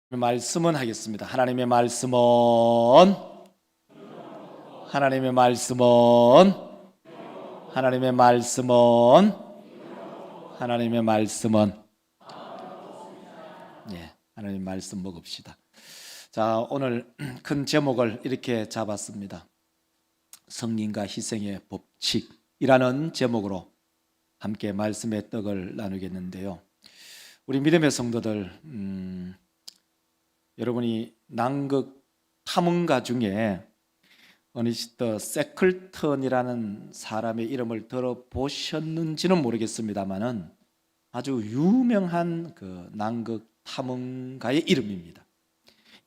말씀은 하겠습니다. 하나님의 말씀은 하나님의 말씀은 하나님의 말씀은 하나님의 말씀은 하나님 말씀 먹읍시다. 자, 오늘 큰 제목을 이렇게 잡았습니다. 성린과 희생의 법칙이라는 제목으로 함께 말씀의 떡을 나누겠는데요. 우리 믿음의 성도들, 여러분이 남극 탐험가 중에 어니스트 세클턴이라는 사람의 이름을 들어보셨는지는 모르겠습니다만은 아주 유명한 그 남극 탐험가의 이름입니다.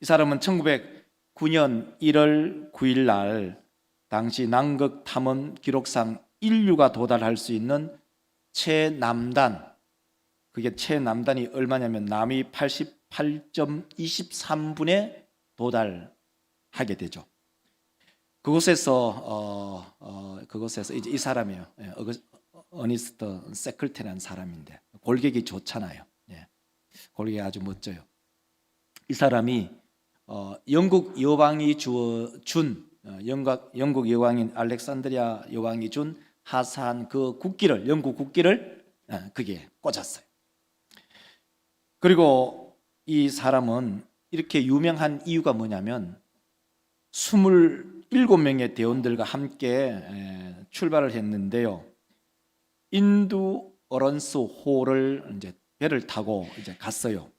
이 사람은 1909년 1월 9일 날 당시 남극 탐험 기록상 인류가 도달할 수 있는 최남단, 그게 최남단이 얼마냐면 남위 88.23분에 도달하게 되죠. 그곳에서 이제 이 사람이에요. 어니스트 세클턴이라는 사람인데 골격이 좋잖아요. 골격이 아주 멋져요. 이 사람이 영국 여왕이 영국 여왕인 알렉산드리아 여왕이 준 하사한 그 국기를, 영국 국기를 그게 꽂았어요. 그리고 이 사람은 이렇게 유명한 이유가 뭐냐면 27명의 대원들과 함께 출발을 했는데요. 인두어런스 호를 이제 배를 타고 이제 갔어요.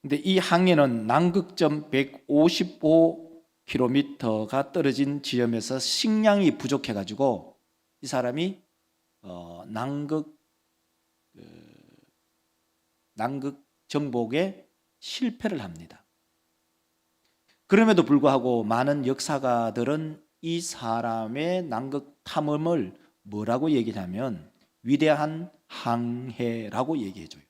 근데 이 항해는 남극점 155km가 떨어진 지점에서 식량이 부족해 가지고 이 사람이 남극 정복에 실패를 합니다. 그럼에도 불구하고 많은 역사가들은 이 사람의 남극 탐험을 뭐라고 얘기하냐면 위대한 항해라고 얘기해줘요.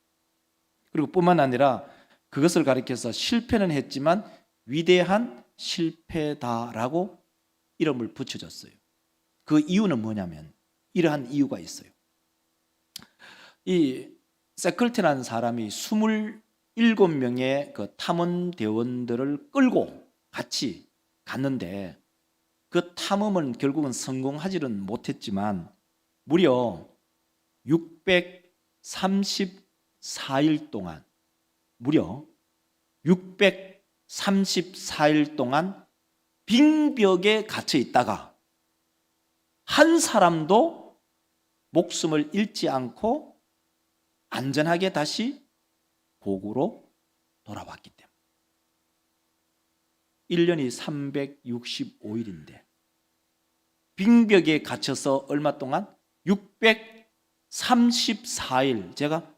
그리고 뿐만 아니라 그것을 가리켜서 실패는 했지만 위대한 실패다라고 이름을 붙여줬어요. 그 이유는 뭐냐면 이러한 이유가 있어요. 이 세클턴이라는 사람이 27명의 그 탐험 대원들을 끌고 같이 갔는데 그 탐험은 결국은 성공하지는 못했지만 무려 634일 동안 빙벽에 갇혀 있다가 한 사람도 목숨을 잃지 않고 안전하게 다시 고국으로 돌아왔기 때문에 1년이 365일인데 빙벽에 갇혀서 얼마 동안? 634일. 제가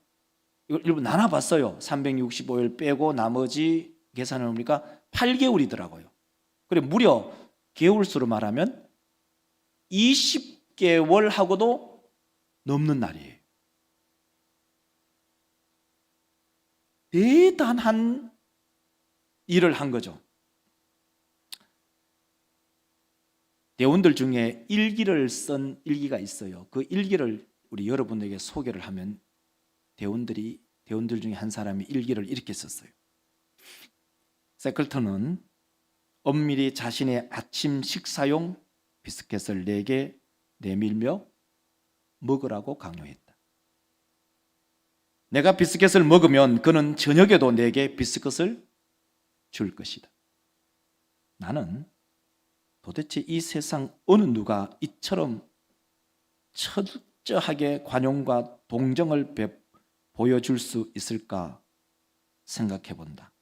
이걸 일부 나눠봤어요. 365일 빼고 나머지 계산을 해보니까 8개월이더라고요. 그래 무려 개월수로 말하면 20개월하고도 넘는 날이에요. 대단한 일을 한 거죠. 대원들 중에 일기를 쓴 일기가 있어요. 그 일기를 우리 여러분에게 소개를 하면 대원들 중에 한 사람이 일기를 이렇게 썼어요. 세클턴은 엄밀히 자신의 아침 식사용 비스켓을 4개 내밀며 먹으라고 강요했다. 내가 비스켓을 먹으면 그는 저녁에도 내게 비스켓을 줄 것이다. 나는 도대체 이 세상 어느 누가 이처럼 철저하게 관용과 동정을 보여줄 수 있을까 생각해 본다.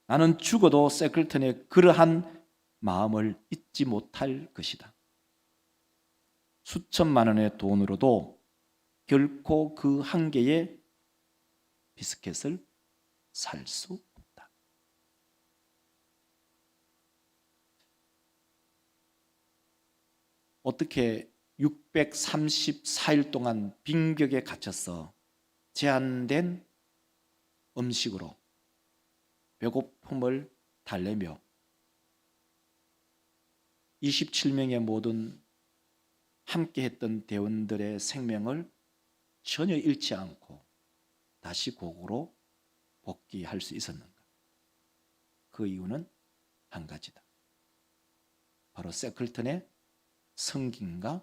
나는 죽어도 세클턴의 그러한 마음을 잊지 못할 것이다. 수천만 원의 돈으로도 결코 그 한 개의 비스켓을 살 수 없다. 어떻게 634일 동안 빙벽에 갇혀서 제한된 음식으로 배고픔을 달래며 27명의 모든 함께했던 대원들의 생명을 전혀 잃지 않고 다시 고국으로 복귀할 수 있었는가? 그 이유는 한 가지다. 바로 세클턴의 성김과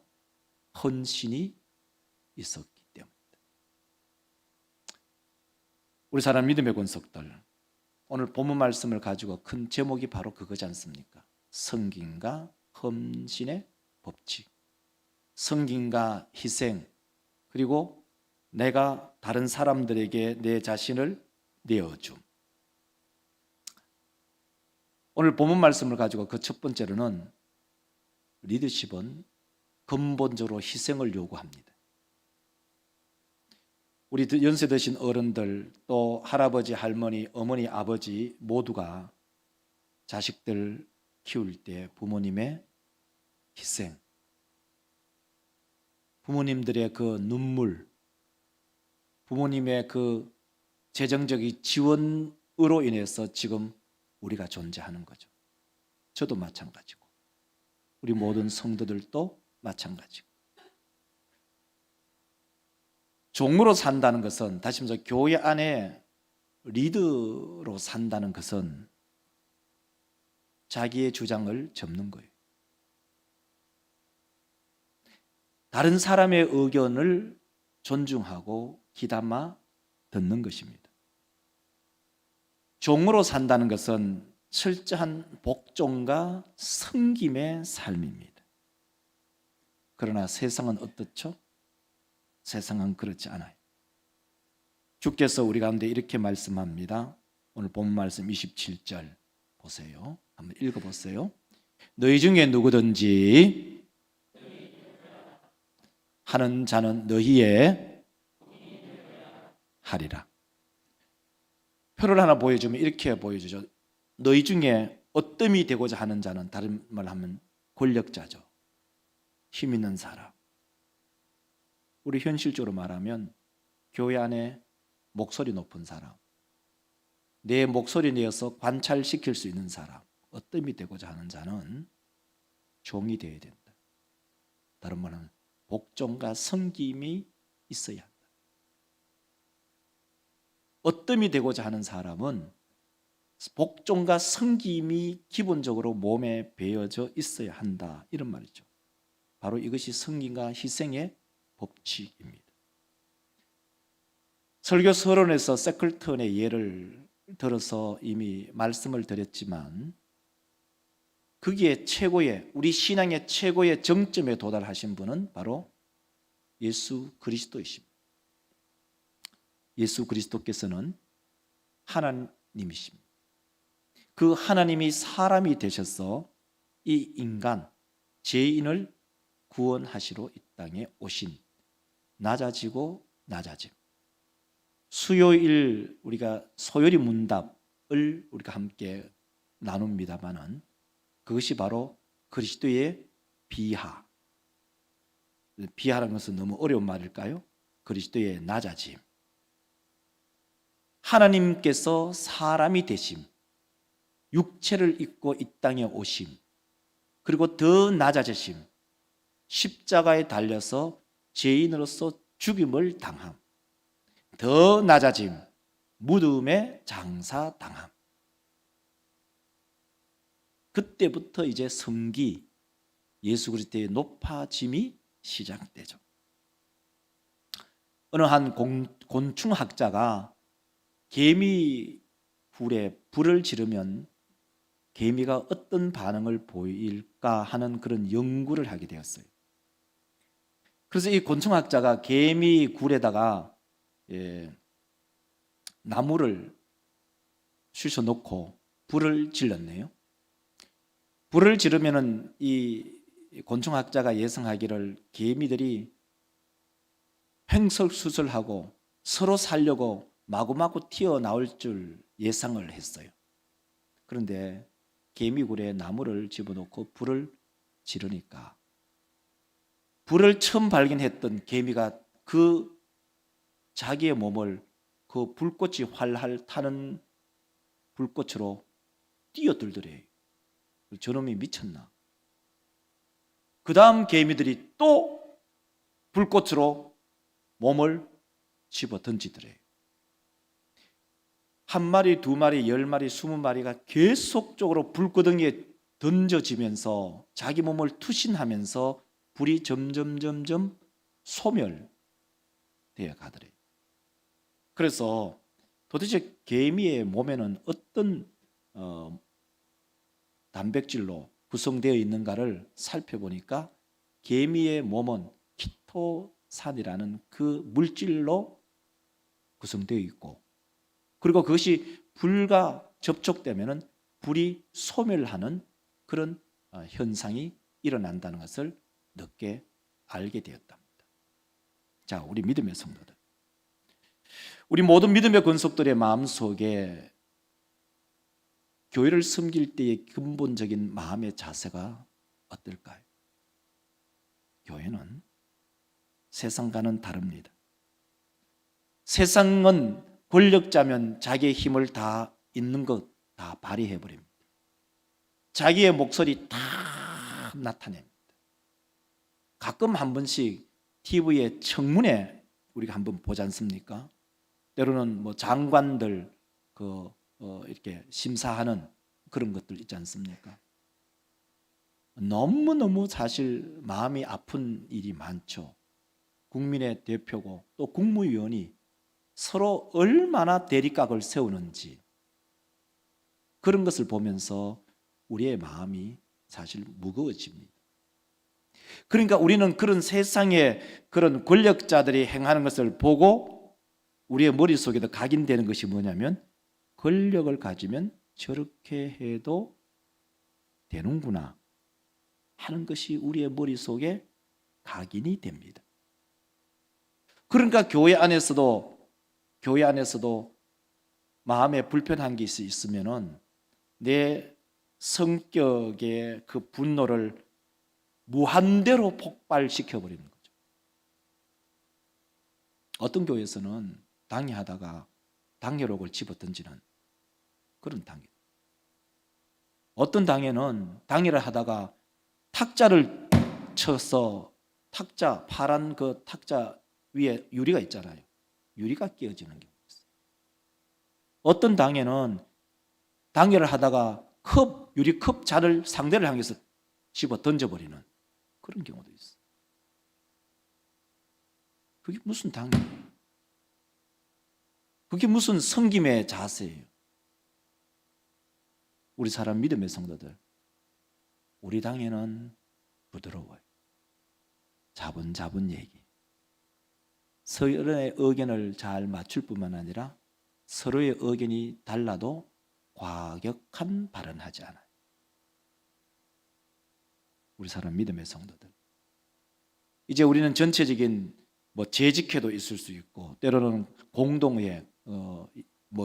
헌신이 있었기 때문이다. 우리 사람 믿음의 권속들, 오늘 본문 말씀을 가지고 큰 제목이 바로 그거지 않습니까? 성김과 헌신의 법칙, 성김과 희생, 그리고 내가 다른 사람들에게 내 자신을 내어줌. 오늘 본문 말씀을 가지고 그 첫 번째로는 리더십은 근본적으로 희생을 요구합니다. 우리 연세 드신 어른들, 또 할아버지, 할머니, 어머니, 아버지 모두가 자식들 키울 때 부모님의 희생, 부모님들의 그 눈물, 부모님의 그 재정적인 지원으로 인해서 지금 우리가 존재하는 거죠. 저도 마찬가지고 우리 모든 성도들도 마찬가지고. 종으로 산다는 것은, 다시 말해서 교회 안에 리더로 산다는 것은 자기의 주장을 접는 거예요. 다른 사람의 의견을 존중하고 귀담아 듣는 것입니다. 종으로 산다는 것은 철저한 복종과 섬김의 삶입니다. 그러나 세상은 어떻죠? 세상은 그렇지 않아요. 주께서 우리 가운데 이렇게 말씀합니다. 오늘 본문 말씀 27절 보세요. 한번 읽어보세요. 너희 중에 누구든지 하는 자는 너희의 하리라. 표를 하나 보여주면 이렇게 보여주죠. 너희 중에 어뜸이 되고자 하는 자는, 다른 말로 하면 권력자죠. 힘 있는 사람. 우리 현실적으로 말하면 교회 안에 목소리 높은 사람, 내 목소리 내어서 관찰시킬 수 있는 사람, 어뜸이 되고자 하는 자는 종이 되어야 된다. 다른 말은 복종과 섬김이 있어야 한다. 어뜸이 되고자 하는 사람은 복종과 섬김이 기본적으로 몸에 배어져 있어야 한다, 이런 말이죠. 바로 이것이 섬김과 희생의 법칙입니다. 설교 서론에서 세클턴의 예를 들어서 이미 말씀을 드렸지만, 거기에 최고의, 우리 신앙의 최고의 정점에 도달하신 분은 바로 예수 그리스도이십니다. 예수 그리스도께서는 하나님이십니다. 그 하나님이 사람이 되셔서 이 인간, 죄인을 구원하시러 이 땅에 오신 낮아지고 낮아짐. 수요일 우리가 소요리 문답을 우리가 함께 나눕니다만은 그것이 바로 그리스도의 비하. 비하라는 것은 너무 어려운 말일까요? 그리스도의 낮아짐. 하나님께서 사람이 되심, 육체를 입고 이 땅에 오심, 그리고 더 낮아지심, 십자가에 달려서 죄인으로서 죽임을 당함, 더 낮아짐, 무덤에 장사당함. 그때부터 이제 성기, 예수 그리스도의 높아짐이 시작되죠. 어느 한 곤충학자가 개미 굴에 불을 지르면 개미가 어떤 반응을 보일까 하는 그런 연구를 하게 되었어요. 그래서 이 곤충학자가 개미 굴에다가 나무를 쑤셔 놓고 불을 질렀네요. 불을 지르면은 이 곤충학자가 예상하기를 개미들이 횡설수설하고 서로 살려고 마구마구 튀어나올 줄 예상을 했어요. 그런데 개미굴에 나무를 집어넣고 불을 지르니까 불을 처음 발견했던 개미가 그 자기의 몸을 그 불꽃이 활활 타는 불꽃으로 뛰어들더래요. 저놈이 미쳤나? 그 다음 개미들이 또 불꽃으로 몸을 집어 던지더래요. 한 마리, 두 마리, 10마리, 20마리가 계속적으로 불구덩이에 던져지면서 자기 몸을 투신하면서 불이 점점 소멸되어 가더래요. 그래서 도대체 개미의 몸에는 어떤 단백질로 구성되어 있는가를 살펴보니까 개미의 몸은 키토산이라는 그 물질로 구성되어 있고, 그리고 그것이 불과 접촉되면 불이 소멸하는 그런 현상이 일어난다는 것을 늦게 알게 되었답니다. 자, 우리 믿음의 성도들, 우리 모든 믿음의 권속들의 마음속에 교회를 섬길 때의 근본적인 마음의 자세가 어떨까요? 교회는 세상과는 다릅니다. 세상은 권력자면 자기의 힘을 다 있는 것 다 발휘해 버립니다. 자기의 목소리 다 나타냅니다. 가끔 한 번씩 TV의 청문회 우리가 한번 보지 않습니까? 때로는 뭐 장관들 이렇게 심사하는 그런 것들 있지 않습니까? 너무너무 사실 마음이 아픈 일이 많죠. 국민의 대표고 또 국무위원이 서로 얼마나 대립각을 세우는지, 그런 것을 보면서 우리의 마음이 사실 무거워집니다. 그러니까 우리는 그런 세상의 그런 권력자들이 행하는 것을 보고 우리의 머릿속에도 각인되는 것이 뭐냐면, 권력을 가지면 저렇게 해도 되는구나 하는 것이 우리의 머릿속에 각인이 됩니다. 그러니까 교회 안에서도 마음에 불편한 게 있으면은 내 성격의 그 분노를 무한대로 폭발시켜 버리는 거죠. 어떤 교회에서는 당회하다가 당회록을 집어던지는 그런 당회, 어떤 당회는 당회를 하다가 탁자를 쳐서 파란 그 탁자 위에 유리가 있잖아요. 유리가 끼어지는 경우 있어요. 어떤 당회는 당회를 하다가 유리컵 잔을 상대를 향해서 집어 던져버리는 그런 경우도 있어요. 그게 무슨 당회예요? 그게 무슨 섬김의 자세예요? 우리 사람 믿음의 성도들, 우리 당에는 부드러워요. 자분자분 얘기. 서로의 의견을 잘 맞출 뿐만 아니라 서로의 의견이 달라도 과격한 발언하지 않아요. 우리 사람 믿음의 성도들, 이제 우리는 전체적인 재직회도 있을 수 있고, 때로는 공동회,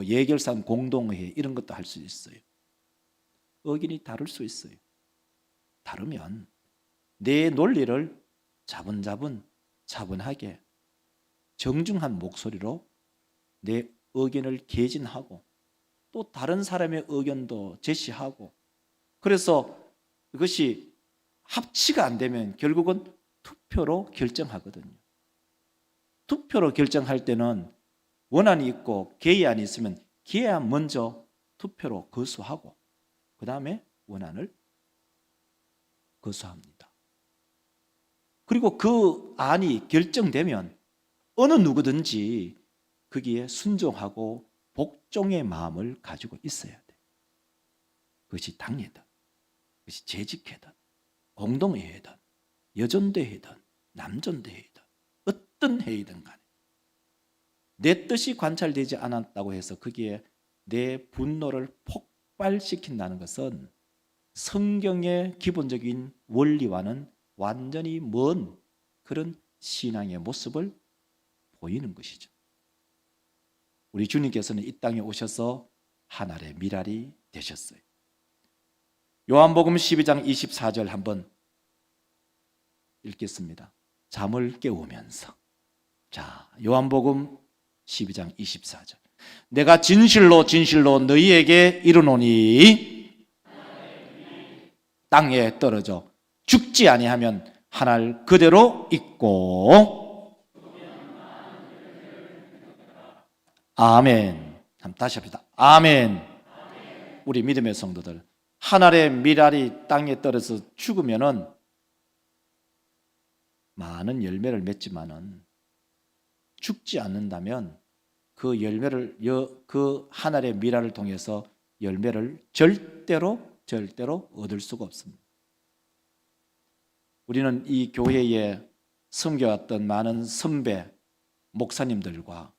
예결산 공동회 이런 것도 할 수 있어요. 의견이 다를 수 있어요. 다르면 내 논리를 차분하게 정중한 목소리로 내 의견을 개진하고 또 다른 사람의 의견도 제시하고, 그래서 이것이 합치가 안 되면 결국은 투표로 결정하거든요. 투표로 결정할 때는 원안이 있고 개의안이 있으면 개의안 먼저 투표로 거수하고 그 다음에 원안을 거수합니다. 그리고 그 안이 결정되면 어느 누구든지 거기에 순종하고 복종의 마음을 가지고 있어야 돼. 그것이 당회든, 그것이 재직회든, 공동회의든, 여전대회든, 남전대회든, 어떤 회의든 간에 내 뜻이 관찰되지 않았다고 해서 거기에 내 분노를 폭발시킨다는 것은 성경의 기본적인 원리와는 완전히 먼 그런 신앙의 모습을 보이는 것이죠. 우리 주님께서는 이 땅에 오셔서 하늘의 미랄이 되셨어요. 요한복음 12장 24절 한번 읽겠습니다. 잠을 깨우면서. 자, 요한복음 12장 24절. 내가 진실로 너희에게 이르노니 땅에 떨어져 죽지 아니하면 하늘 그대로 있고. 아멘. 다시 합시다. 아멘. 우리 믿음의 성도들, 한 알의 밀알이 땅에 떨어져 죽으면은 많은 열매를 맺지만은 죽지 않는다면 그 열매를 그 한 알의 밀알을 통해서 열매를 절대로 얻을 수가 없습니다. 우리는 이 교회에 섬겨왔던 많은 선배 목사님들과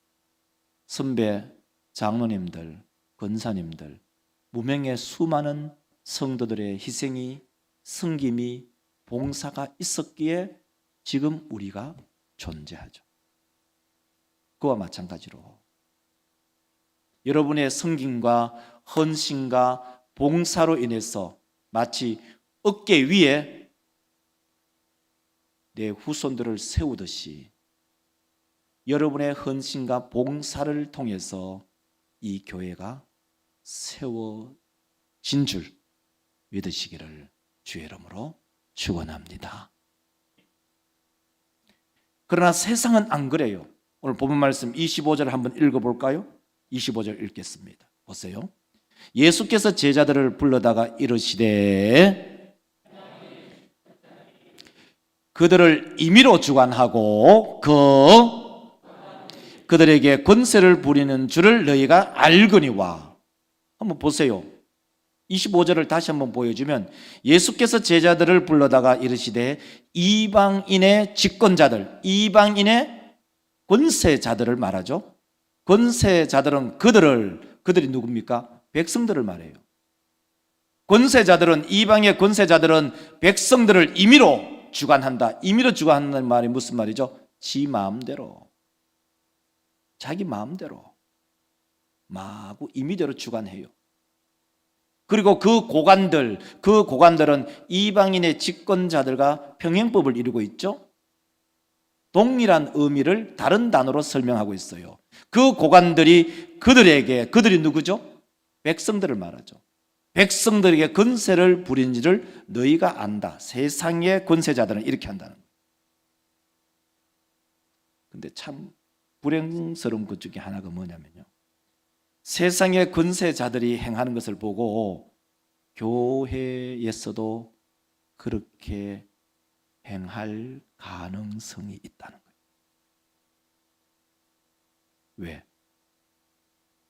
선배 장로님들, 권사님들, 무명의 수많은 성도들의 희생이, 섬김이, 봉사가 있었기에 지금 우리가 존재하죠. 그와 마찬가지로 여러분의 섬김과 헌신과 봉사로 인해서 마치 어깨 위에 내 후손들을 세우듯이 여러분의 헌신과 봉사를 통해서 이 교회가 세워진 줄 믿으시기를 주의 이름으로 축원합니다. 그러나 세상은 안 그래요. 오늘 본문 말씀 25절 한번 읽어볼까요? 25절 읽겠습니다. 보세요. 예수께서 제자들을 불러다가 이르시되 그들을 임의로 주관하고 그들에게 권세를 부리는 줄을 너희가 알거니와. 한번 보세요. 25절을 다시 한번 보여주면 예수께서 제자들을 불러다가 이르시되 이방인의 집권자들, 이방인의 권세자들을 말하죠. 권세자들은 그들이 누굽니까? 백성들을 말해요. 권세자들은, 이방의 권세자들은 백성들을 임의로 주관한다. 임의로 주관한다는 말이 무슨 말이죠? 지 마음대로, 자기 마음대로 마구 임의대로 주관해요. 그리고 그 고관들은 이방인의 집권자들과 평행법을 이루고 있죠. 동일한 의미를 다른 단어로 설명하고 있어요. 그 고관들이 그들이 누구죠? 백성들을 말하죠. 백성들에게 권세를 부린지를 너희가 안다. 세상의 권세자들은 이렇게 한다는 거예요. 근데 참 불행스러운 것 중에 하나가 뭐냐면요, 세상의 권세자들이 행하는 것을 보고 교회에서도 그렇게 행할 가능성이 있다는 거예요. 왜?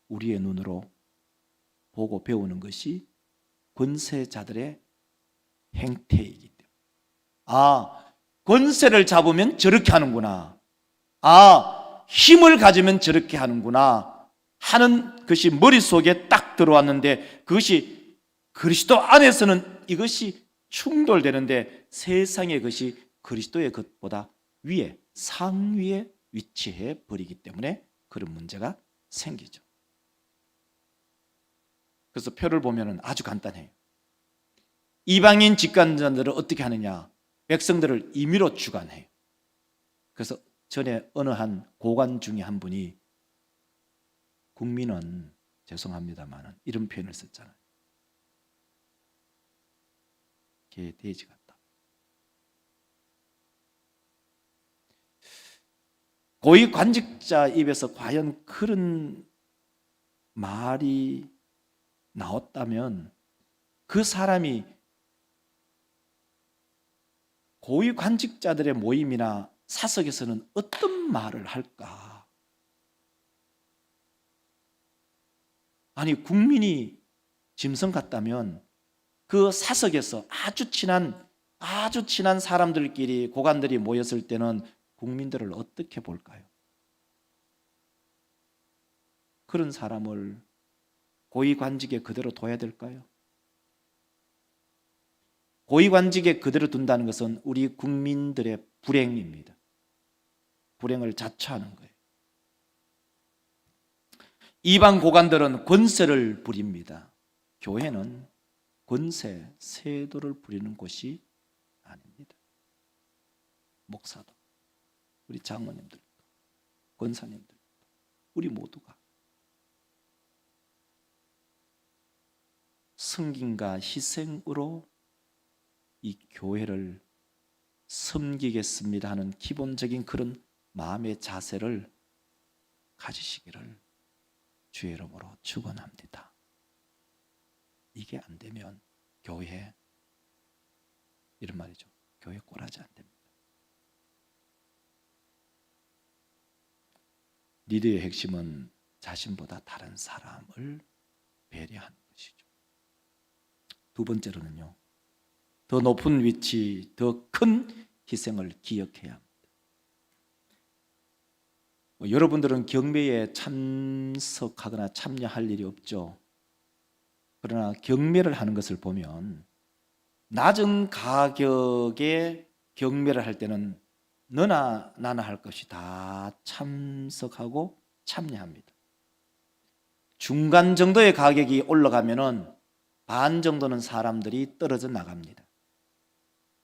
우리의 눈으로 보고 배우는 것이 권세자들의 행태이기 때문에, 아, 권세를 잡으면 저렇게 하는구나, 아, 힘을 가지면 저렇게 하는구나 하는 것이 머릿속에 딱 들어왔는데, 그것이 그리스도 안에서는 이것이 충돌되는데 세상의 것이 그리스도의 것보다 위에, 상위에 위치해 버리기 때문에 그런 문제가 생기죠. 그래서 표를 보면 아주 간단해요. 이방인 집권자들은 어떻게 하느냐? 백성들을 임의로 주관해요. 그래서 전에 어느 한 고관 중에 한 분이 국민은, 죄송합니다만 이런 표현을 썼잖아요. 개 돼지 같다. 고위 관직자 입에서 과연 그런 말이 나왔다면 그 사람이 고위 관직자들의 모임이나 사석에서는 어떤 말을 할까? 아니, 국민이 짐승 같다면 그 사석에서 아주 친한 사람들끼리, 고관들이 모였을 때는 국민들을 어떻게 볼까요? 그런 사람을 고위관직에 그대로 둬야 될까요? 고위관직에 그대로 둔다는 것은 우리 국민들의 불행입니다. 불행을 자처하는 거예요. 이방 고관들은 권세를 부립니다. 교회는 권세, 세도를 부리는 곳이 아닙니다. 목사도, 우리 장로님들도, 권사님들도, 우리 모두가 섬김과 희생으로 이 교회를 섬기겠습니다 하는 기본적인 그런 마음의 자세를 가지시기를 주의 이름으로 축원합니다. 이게 안 되면 교회, 이런 말이죠, 교회 꼬라지 안 됩니다. 리더의 핵심은 자신보다 다른 사람을 배려하는 것이죠. 두 번째로는요, 더 높은 위치, 더 큰 희생을 기억해야 합니다. 여러분들은 경매에 참석하거나 참여할 일이 없죠. 그러나 경매를 하는 것을 보면 낮은 가격에 경매를 할 때는 너나 나나 할 것이 다 참석하고 참여합니다. 중간 정도의 가격이 올라가면은 반 정도는 사람들이 떨어져 나갑니다.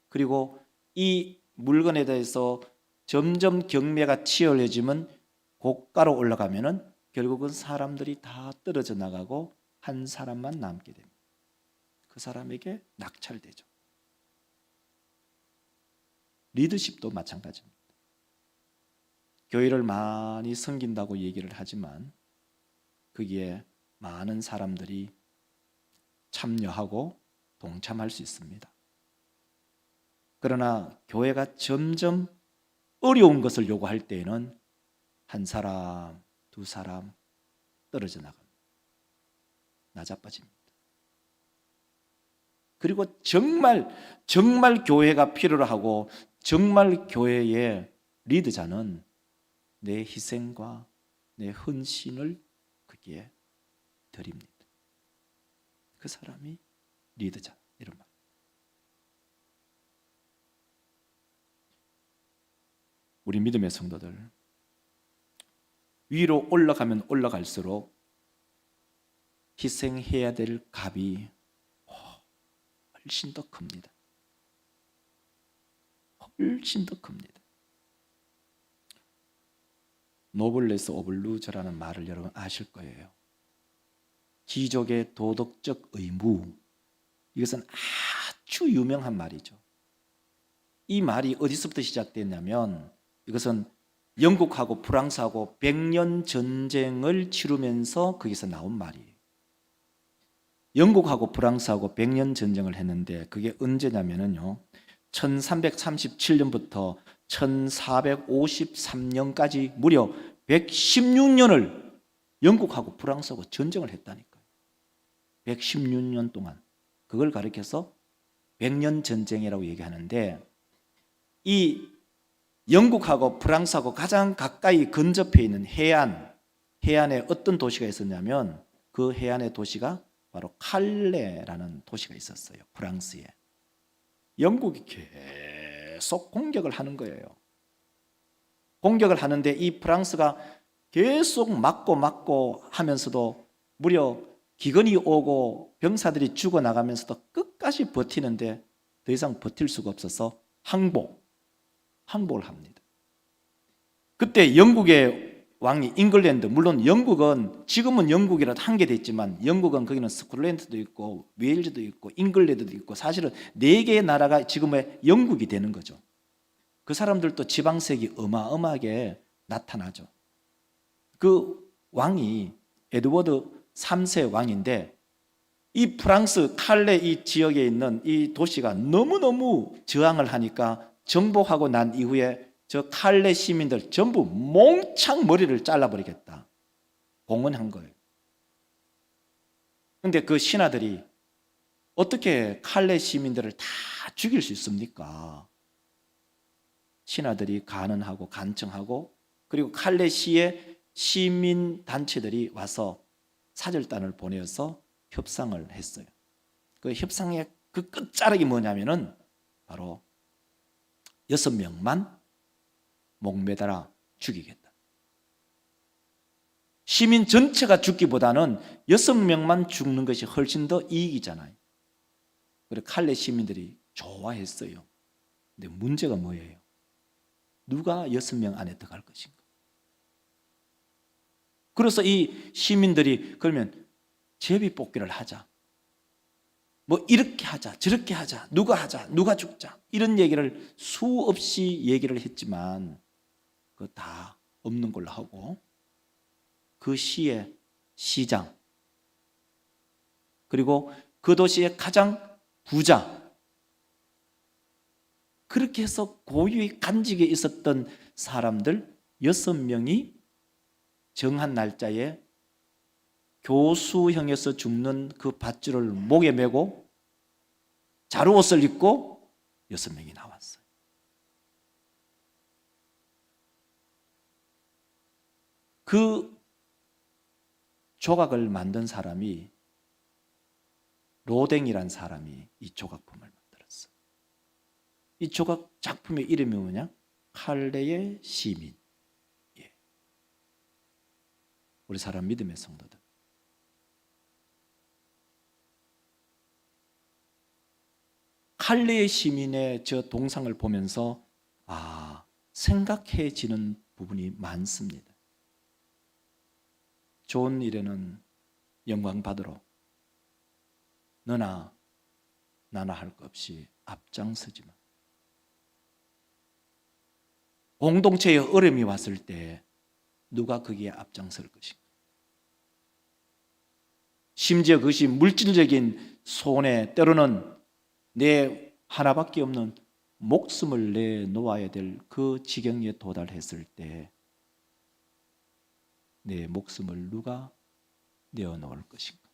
그리고 이 물건에 대해서 점점 경매가 치열해지면 고가로 올라가면은 결국은 사람들이 다 떨어져 나가고 한 사람만 남게 됩니다. 그 사람에게 낙찰되죠. 리더십도 마찬가지입니다. 교회를 많이 섬긴다고 얘기를 하지만 거기에 많은 사람들이 참여하고 동참할 수 있습니다. 그러나 교회가 점점 어려운 것을 요구할 때에는 한 사람, 두 사람 떨어져 나갑니다. 나자빠집니다. 그리고 정말 교회가 필요로 하고 정말 교회의 리더자는 내 희생과 내 헌신을 거기에 드립니다. 그 사람이 리더자, 이런 말. 우리 믿음의 성도들, 위로 올라가면 올라갈수록 희생해야 될 값이 훨씬 더 큽니다. 훨씬 더 큽니다. 노블레스 오브 루저라는 말을 여러분 아실 거예요. 귀족의 도덕적 의무, 이것은 아주 유명한 말이죠. 이 말이 어디서부터 시작됐냐면 이것은 영국하고 프랑스하고 100년 전쟁을 치르면서 거기서 나온 말이에요. 영국하고 프랑스하고 100년 전쟁을 했는데 그게 언제냐면요, 1337년부터 1453년까지 무려 116년을 영국하고 프랑스하고 전쟁을 했다니까요. 116년 동안. 그걸 가리켜서 100년 전쟁이라고 얘기하는데, 이 영국하고 프랑스하고 가장 가까이 근접해 있는 해안에 어떤 도시가 있었냐면 그 해안의 도시가 바로 칼레라는 도시가 있었어요. 프랑스에. 영국이 계속 공격을 하는 거예요. 공격을 하는데 이 프랑스가 계속 막고 하면서도 무려 기근이 오고 병사들이 죽어나가면서도 끝까지 버티는데 더 이상 버틸 수가 없어서 항복을 합니다. 그때 영국의 왕이 잉글랜드, 물론 영국은 지금은 영국이라도 한 개 됐지만 영국은 거기는 스코틀랜드도 있고 웨일즈도 있고 잉글랜드도 있고 사실은 4개의 나라가 지금의 영국이 되는 거죠. 그 사람들도 지방색이 어마어마하게 나타나죠. 그 왕이 에드워드 3세 왕인데 이 프랑스 칼레 이 지역에 있는 이 도시가 너무너무 저항을 하니까 정복하고 난 이후에 저 칼레 시민들 전부 몽창 머리를 잘라버리겠다 공언한 거예요. 그런데 그 신하들이 어떻게 칼레 시민들을 다 죽일 수 있습니까? 신하들이 간언하고 간청하고 그리고 칼레시의 시민 단체들이 와서 사절단을 보내서 협상을 했어요. 그 협상의 그 끝자락이 뭐냐면은 바로 6명만 목매달아 죽이겠다. 시민 전체가 죽기보다는 6명만 죽는 것이 훨씬 더 이익이잖아요. 그래서 칼레 시민들이 좋아했어요. 근데 문제가 뭐예요? 누가 6명 안에 들어갈 것인가? 그래서 이 시민들이 그러면 제비뽑기를 하자. 뭐 이렇게 하자, 저렇게 하자, 누가 하자, 누가 죽자, 이런 얘기를 수없이 얘기를 했지만 그거 다 없는 걸로 하고 그 시에 시장, 그리고 그 도시의 가장 부자, 그렇게 해서 고유의 간직에 있었던 사람들 6명이 정한 날짜에 교수형에서 죽는 그 밧줄을 목에 메고 자루옷을 입고 6명이 나왔어요. 그 조각을 만든 사람이 로댕이란 사람이 이 조각품을 만들었어요. 이 조각 작품의 이름이 뭐냐? 칼레의 시민. 예. 우리 사람 믿음의 성도들, 칼레의 시민의 저 동상을 보면서 생각해지는 부분이 많습니다. 좋은 일에는 영광 받으러 너나 나나 할 것 없이 앞장서지만, 공동체에 어려움이 왔을 때 누가 거기에 앞장설 것인가? 심지어 그것이 물질적인 손해, 때로는 내 하나밖에 없는 목숨을 내놓아야 될 그 지경에 도달했을 때 내 목숨을 누가 내어놓을 것인가?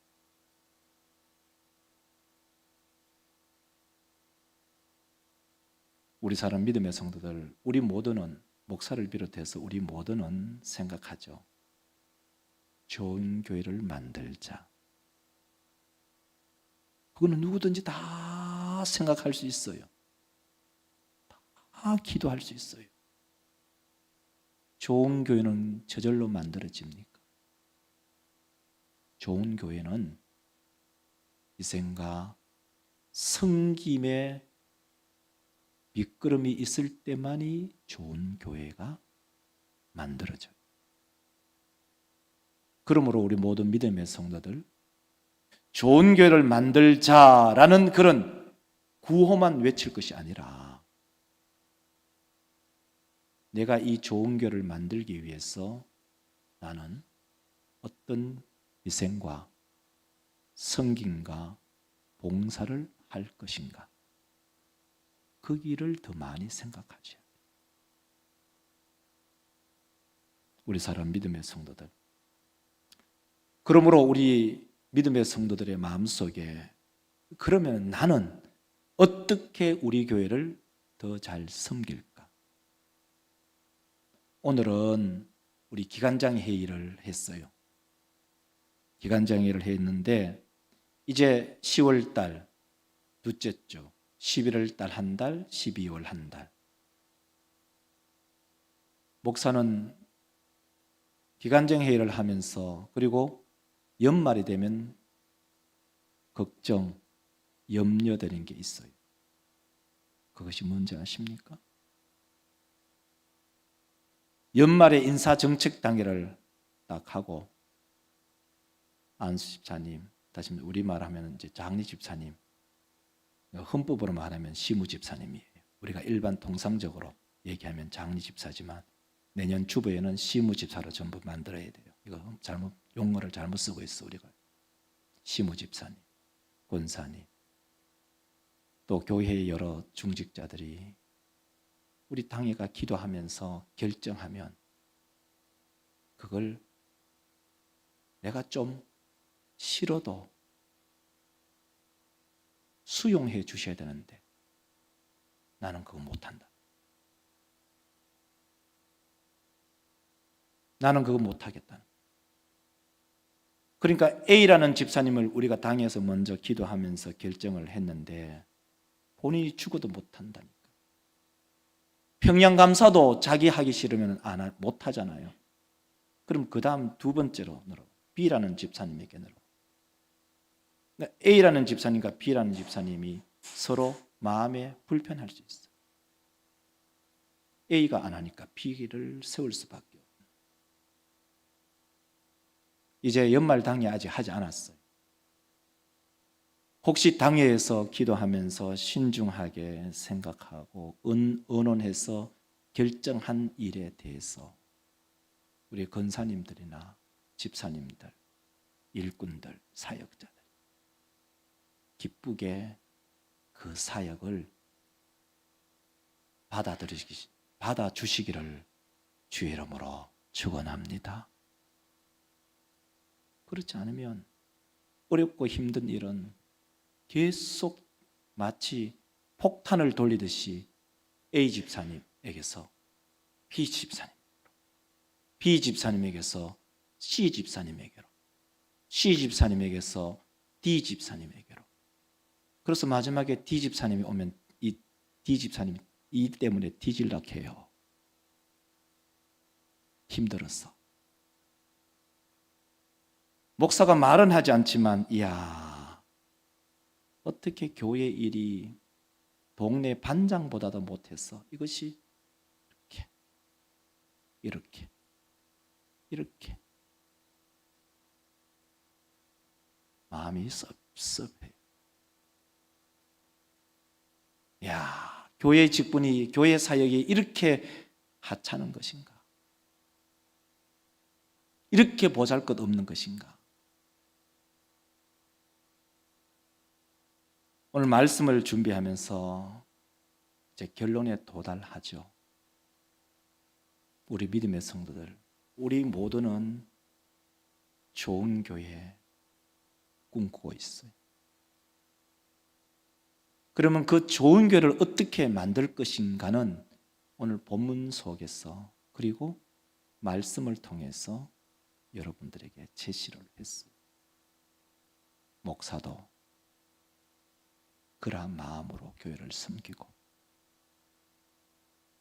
우리 사람 믿음의 성도들, 우리 모두는, 목사를 비롯해서 우리 모두는 생각하죠. 좋은 교회를 만들자. 그거는 누구든지 다 생각할 수 있어요. 다 기도할 수 있어요. 좋은 교회는 저절로 만들어집니까? 좋은 교회는 희생과 섬김의 밑거름이 있을 때만이 좋은 교회가 만들어져요. 그러므로 우리 모든 믿음의 성도들, 좋은 교회를 만들자라는 그런 구호만 외칠 것이 아니라 내가 이 좋은 교회를 만들기 위해서 나는 어떤 희생과 섬김과 봉사를 할 것인가? 그 길을 더 많이 생각하셔야 돼요. 우리 사람 믿음의 성도들, 그러므로 우리 믿음의 성도들의 마음속에 그러면 나는 어떻게 우리 교회를 더 잘 섬길까? 오늘은 우리 기간장 회의를 했어요. 기간장 회의를 했는데 이제 10월 달 둘째 주, 11월 달 한 달, 12월 한 달. 목사는 기간장 회의를 하면서 그리고 연말이 되면 걱정, 염려되는 게 있어요. 그것이 뭔지 아십니까? 연말에 인사정책당회를 딱 하고 안수 집사님, 다시 우리말 하면 이제 장리 집사님, 헌법으로 말하면 시무 집사님이에요. 우리가 일반 통상적으로 얘기하면 장리 집사지만 내년 주부에는 시무 집사로 전부 만들어야 돼요. 이거 잘못, 용어를 잘못 쓰고 있어 우리가. 시무 집사님, 권사님, 또 교회의 여러 중직자들이 우리 당회가 기도하면서 결정하면 그걸 내가 좀 싫어도 수용해 주셔야 되는데 나는 그거 못한다. 나는 그거 못하겠다. 그러니까 A라는 집사님을 우리가 당에서 먼저 기도하면서 결정을 했는데 본인이 죽어도 못한다니까. 평양감사도 자기 하기 싫으면 못하잖아요. 그럼 그 다음 두 번째로 늘어 B라는 집사님에게 늘어. A라는 집사님과 B라는 집사님이 서로 마음에 불편할 수 있어요. A가 안 하니까 B를 세울 수밖에 없어요. 이제 연말 당회 아직 하지 않았어요. 혹시 당회에서 기도하면서 신중하게 생각하고 의논해서 결정한 일에 대해서 우리 권사님들이나 집사님들, 일꾼들, 사역자들 기쁘게 그 사역을 받아주시기를 주의 이름으로 축원합니다. 그렇지 않으면 어렵고 힘든 일은 계속 마치 폭탄을 돌리듯이 A 집사님에게서 B 집사님, B 집사님에게서 C 집사님에게로, C 집사님에게서 D 집사님에게로. 그래서 마지막에 D 집사님이 오면 이 D 집사님이 이 때문에 뒤질락해요. 힘들었어. 목사가 말은 하지 않지만 이야, 어떻게 교회 일이 동네 반장보다도 못했어. 이것이 이렇게 마음이 섭섭해. 야, 교회 직분이, 교회 사역이 이렇게 하찮은 것인가? 이렇게 보잘것없는 것인가? 오늘 말씀을 준비하면서 이제 결론에 도달하죠. 우리 믿음의 성도들, 우리 모두는 좋은 교회 꿈꾸고 있어요. 그러면 그 좋은 교회를 어떻게 만들 것인가는 오늘 본문 속에서 그리고 말씀을 통해서 여러분들에게 제시를 했어요. 목사도 그러한 마음으로 교회를 섬기고,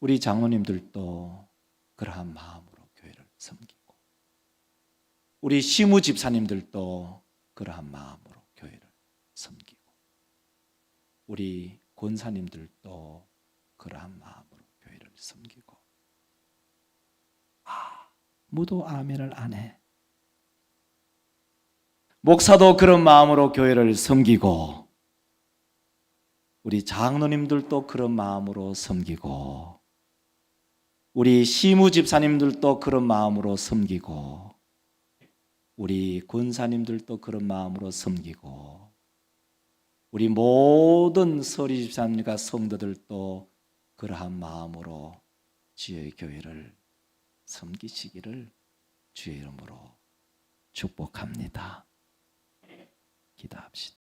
우리 장로님들도 그러한 마음으로 교회를 섬기고, 우리 시무 집사님들도 그러한 마음으로 교회를 섬기고, 우리 권사님들도 그러한 마음으로 교회를 섬기고. 아무도 아멘을 안 해. 목사도 그런 마음으로 교회를 섬기고, 우리 장로님들도 그런 마음으로 섬기고, 우리 시무 집사님들도 그런 마음으로 섬기고, 우리 권사님들도 그런 마음으로 섬기고, 우리 모든 서리 집사님과 성도들도 그러한 마음으로 주의 교회를 섬기시기를 주의 이름으로 축복합니다. 기도합시다.